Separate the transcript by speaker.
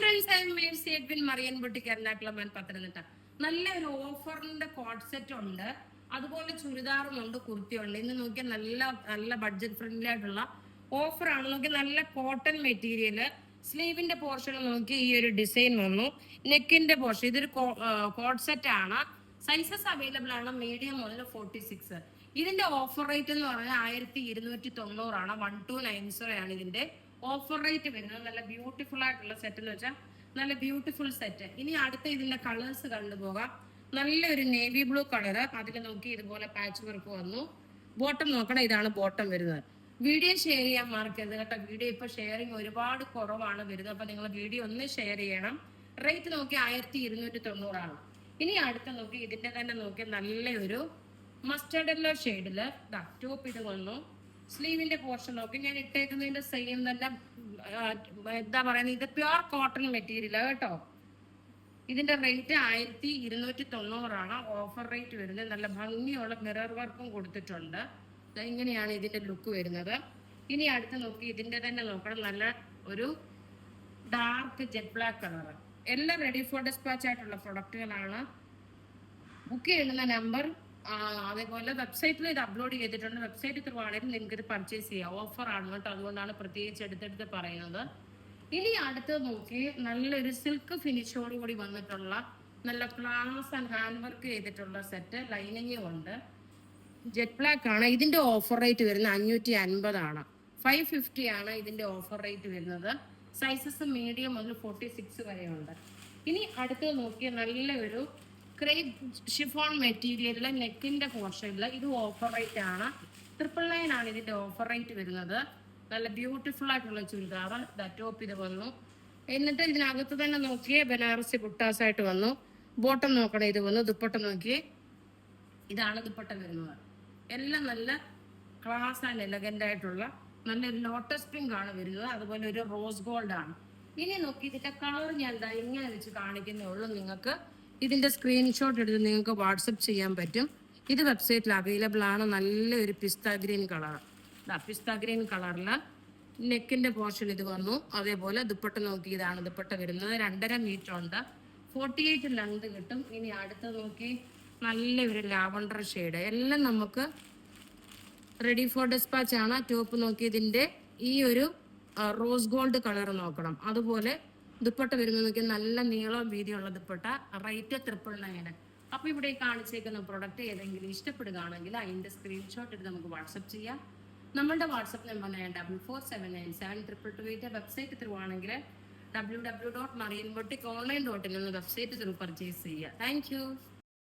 Speaker 1: Friends, I am Mercy Edwin, Marian boutique, Ernakulam and Pathanamthitta. നല്ല ഒരു ഓഫറിന്റെ code set ഉണ്ട്, അതുപോലെ ചുരിദാറും ഉണ്ട്, കുർത്തിയുണ്ട്. ഇന്ന് നോക്കിയാൽ നല്ല നല്ല ബഡ്ജറ്റ് ഫ്രണ്ട്ലി ആയിട്ടുള്ള ഓഫറാണ്. നോക്കി നല്ല കോട്ടൺ മെറ്റീരിയല്. സ്ലീവിന്റെ പോർഷനിൽ നോക്കി ഈ ഒരു ഡിസൈൻ വന്നു. നെക്കിന്റെ പോർഷൻ ഇതൊരു കോഡ് സെറ്റ് ആണ്. സൈസസ് അവൈലബിൾ ആണ് മീഡിയം മുതൽ 46. ഇതിന്റെ ഓഫർ റേറ്റ് എന്ന് പറഞ്ഞാൽ 1290 1290 ആണ് ഇതിന്റെ ഓഫർ റേറ്റ് വരുന്നത്. നല്ല ബ്യൂട്ടിഫുൾ ആയിട്ടുള്ള സെറ്റ് എന്ന് വെച്ചാൽ നല്ല ബ്യൂട്ടിഫുൾ സെറ്റ്. ഇനി അടുത്ത ഇതിന്റെ കളേഴ്സ് കണ്ടുപോകാം. നല്ലൊരു നേവി ബ്ലൂ കളറ്, അതിൽ നോക്കി ഇതുപോലെ പാച്ച് വർക്ക് വന്നു. ബോട്ടം നോക്കണം, ഇതാണ് ബോട്ടം വരുന്നത്. വീഡിയോ ഷെയർ ചെയ്യാൻ മറക്കരുത് കേട്ടോ. വീഡിയോ ഇപ്പൊ ഷെയറിങ് ഒരുപാട് കുറവാണ് വരുന്നത്, അപ്പൊ നിങ്ങൾ വീഡിയോ ഒന്ന് ഷെയർ ചെയ്യണം. റേറ്റ് നോക്കി 1290 ഇനി അടുത്ത നോക്കി ഇതിന്റെ തന്നെ നോക്കി നല്ലൊരു മസ്റ്റർഡ് യെല്ലോ ഷെയ്ഡില് ടോപ്പ് ഇത് വന്നു. സ്ലീവിന്റെ പോർഷൻ നോക്കി ഞാൻ ഇട്ടേക്കുന്നതിന്റെ സെയിം തന്നെ, എന്താ പറയുന്നത്, ഇത് പ്യുവർ കോട്ടൺ മെറ്റീരിയൽ കേട്ടോ. ഇതിന്റെ റേറ്റ് 1290 ഓഫർ റേറ്റ് വരുന്നത്. നല്ല ഭംഗിയുള്ള മിറർ വർക്കും കൊടുത്തിട്ടുണ്ട്. ഇങ്ങനെയാണ് ഇതിന്റെ ലുക്ക് വരുന്നത്. ഇനി അടുത്ത് നോക്കി ഇതിന്റെ തന്നെ നോക്കണം, നല്ല ഒരു ഡാർക്ക് ജെറ്റ് ബ്ലാക്ക് കളർ. എല്ലാം റെഡി ഫോർ ഡിസ്പാച്ച് ആയിട്ടുള്ള പ്രൊഡക്റ്റുകളാണ്. ബുക്ക് ചെയ്യുന്ന നമ്പർ അതേപോലെ വെബ്സൈറ്റിൽ ഇത് അപ്ലോഡ് ചെയ്തിട്ടുണ്ട്. വെബ്സൈറ്റ് ത്രൂ ആണെങ്കിലും നിങ്ങൾക്ക് ഇത് പർച്ചേസ് ചെയ്യാം. ഓഫർ ആണ് കേട്ടോ, അതുകൊണ്ടാണ് പ്രത്യേകിച്ച് എടുത്തെടുത്ത് പറയുന്നത്. ഇനി അടുത്ത് നോക്കി നല്ലൊരു സിൽക്ക് ഫിനിഷോട് കൂടി വന്നിട്ടുള്ള നല്ല ക്ലാസ് ആൻഡ് ഹാൻഡ് വർക്ക് ചെയ്തിട്ടുള്ള സെറ്റ്. ലൈനിങ്ങും ഉണ്ട്. ജെറ്റ് ബ്ലാക്ക് ആണ്. ഇതിന്റെ ഓഫർ റേറ്റ് വരുന്നത് 550 550 ആണ് ഇതിന്റെ ഓഫർ റേറ്റ് വരുന്നത്. സൈസസ് മീഡിയം മുതൽ 46 വരെ ഉണ്ട്. ഇനി അടുത്ത് നോക്കിയ നല്ലൊരു ക്രേപ്പ് ഷിഫോൺ മെറ്റീരിയലില് നെക്കിന്റെ പോർഷനില് ഇത് ഓഫർ റേറ്റ് ആണ്. 999 ആണ് ഇതിന്റെ ഓഫർ റേറ്റ് വരുന്നത്. നല്ല ബ്യൂട്ടിഫുൾ ആയിട്ടുള്ള ചുരിദാർ. ടോപ്പ് ഇത് വന്നു. എന്നിട്ട് ഇതിനകത്ത് തന്നെ നോക്കിയേ ബനാറസി ബുട്ടാസ് ആയിട്ട് വന്നു. ബോട്ടം നോക്കണേ, ഇത് വന്നു. ദുപ്പട്ട നോക്കിയേ, ഇതാണ് ദുപ്പട്ട വരുന്നത്. എല്ലാം നല്ല ക്ലാസ് ആൻഡ് എലഗന്റ് ആയിട്ടുള്ള നല്ലൊരു ലോട്ടസ് പിങ്ക് ആണ് വരുന്നത്. അതുപോലെ ഒരു റോസ് ഗോൾഡ് ആണ്. ഇനി നോക്കി ഇതിന്റെ കളർ ഞാൻ ഇങ്ങനെ വെച്ച് കാണിക്കുന്നേ ഉള്ളൂ. നിങ്ങൾക്ക് ഇതിന്റെ സ്ക്രീൻഷോട്ട് എടുത്ത് നിങ്ങൾക്ക് വാട്സപ്പ് ചെയ്യാൻ പറ്റും. ഇത് വെബ്സൈറ്റിൽ അവൈലബിൾ ആണ്. നല്ലൊരു പിസ്ത ഗ്രീൻ കളർ. പിസ്ത ഗ്രീൻ കളറില് നെക്കിന്റെ പോർഷൻ ഇത് വന്നു. അതേപോലെ ദുപ്പട്ട നോക്കി, ഇതാണ് ദുപ്പട്ട വരുന്നത്. 2.5 മീറ്റർ ഉണ്ട്. 48 ലെങ്ത് കിട്ടും. ഇനി അടുത്ത് നോക്കി നല്ലൊരു ലാവണ്ടർ ഷെയ്ഡ്. എല്ലാം നമുക്ക് റെഡി ഫോർ ഡിസ്പാച്ച് ആണ്. ടോപ്പ് നോക്കി ഇതിന്റെ ഈ ഒരു റോസ് ഗോൾഡ് കളർ നോക്കണം. അതുപോലെ ദുപ്പട്ട വരുന്നത് നോക്കി നല്ല നീളം വീതിയുള്ള ദുപ്പട്ട. റേറ്റ് 999. അപ്പൊ ഇവിടെ കാണിച്ചേക്കുന്ന പ്രൊഡക്റ്റ് ഏതെങ്കിലും ഇഷ്ടപ്പെടുകയാണെങ്കിൽ അതിന്റെ സ്ക്രീൻഷോട്ട് എടുത്ത് നമുക്ക് വാട്സപ്പ് ചെയ്യാം. നമ്മളുടെ വാട്സപ്പ് നമ്പർ 9447972228. വെബ്സൈറ്റ് ത്രൂ ആണെങ്കിൽ www.marianboutique.online.in വെബ്സൈറ്റ് ത്രൂ പർച്ചേസ് ചെയ്യുക. Thank you.